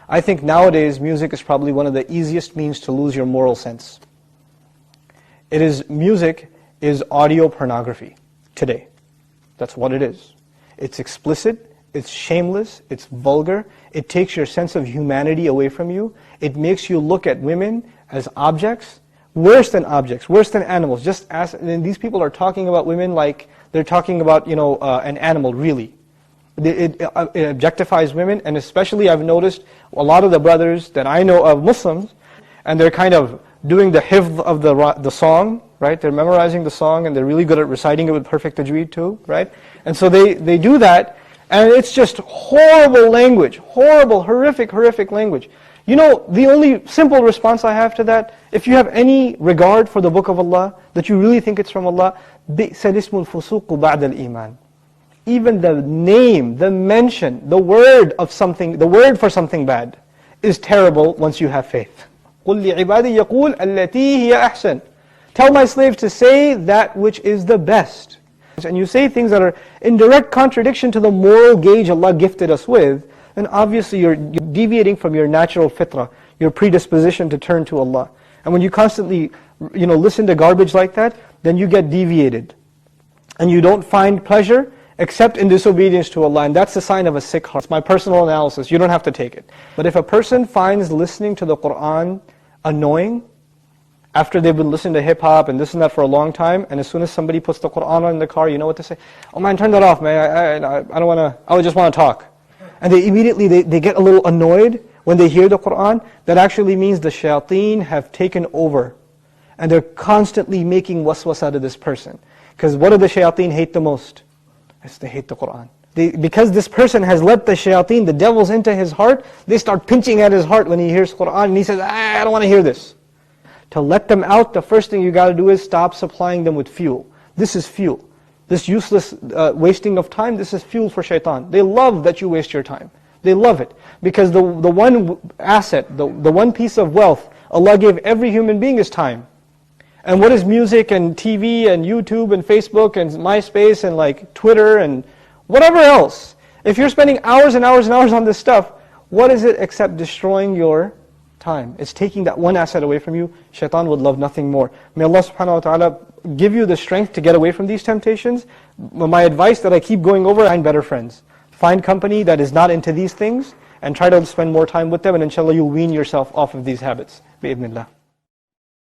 I think nowadays music is probably one of the easiest means to lose your moral sense. Music is audio pornography today. That's what it is. It's explicit, it's shameless, it's vulgar, it takes your sense of humanity away from you, it makes you look at women as objects, worse than animals. Just as, and these people are talking about women like they're talking about, an animal, really. It objectifies women, and especially I've noticed a lot of the brothers that I know of Muslims, and they're kind of doing the hifz of the song, right? They're memorizing the song, and they're really good at reciting it with perfect tajweed too, right? And so they do that, and it's just horrible language, horrible, horrific language. The only simple response I have to that, if you have any regard for the Book of Allah, that you really think it's from Allah, بِئْسَ الْإِسْمُ الْفُسُوقُ بَعْدَ الْإِيمَانِ. Even the name, the mention, the word for something bad is terrible once you have faith. قُلْ لِعِبَادِي يَقُولْ الَّتِي هِيَ أَحْسَنُ. Tell my slaves to say that which is the best. And you say things that are in direct contradiction to the moral gauge Allah gifted us with, then obviously you're deviating from your natural fitrah, your predisposition to turn to Allah. And when you constantly listen to garbage like that, then you get deviated. And you don't find pleasure except in disobedience to Allah, and that's a sign of a sick heart. It's my personal analysis, you don't have to take it. But if a person finds listening to the Qur'an annoying, after they've been listening to hip-hop and this and that for a long time, and as soon as somebody puts the Qur'an on in the car, you know what to say? Oh man, turn that off, man, I don't want to, I just want to talk. And they immediately, they get a little annoyed when they hear the Qur'an. That actually means the shayateen have taken over, and they're constantly making waswasa to this person. Because what do the shayateen hate the most? They hate the Qur'an. Because this person has let the shayateen, the devils, into his heart, they start pinching at his heart when he hears Qur'an, and he says, I don't want to hear this. To let them out, the first thing you got to do is stop supplying them with fuel. This is fuel. This useless wasting of time, this is fuel for shaitan. They love that you waste your time. They love it. Because the one asset, the one piece of wealth Allah gave every human being is time. And what is music and TV and YouTube and Facebook and MySpace and like Twitter and whatever else? If you're spending hours and hours and hours on this stuff, what is it except destroying your time? It's taking that one asset away from you. Shaitan would love nothing more. May Allah subhanahu wa ta'ala give you the strength to get away from these temptations. My advice that I keep going over, find better friends. Find company that is not into these things and try to spend more time with them, and inshallah you'll wean yourself off of these habits. Bi-idhnillah.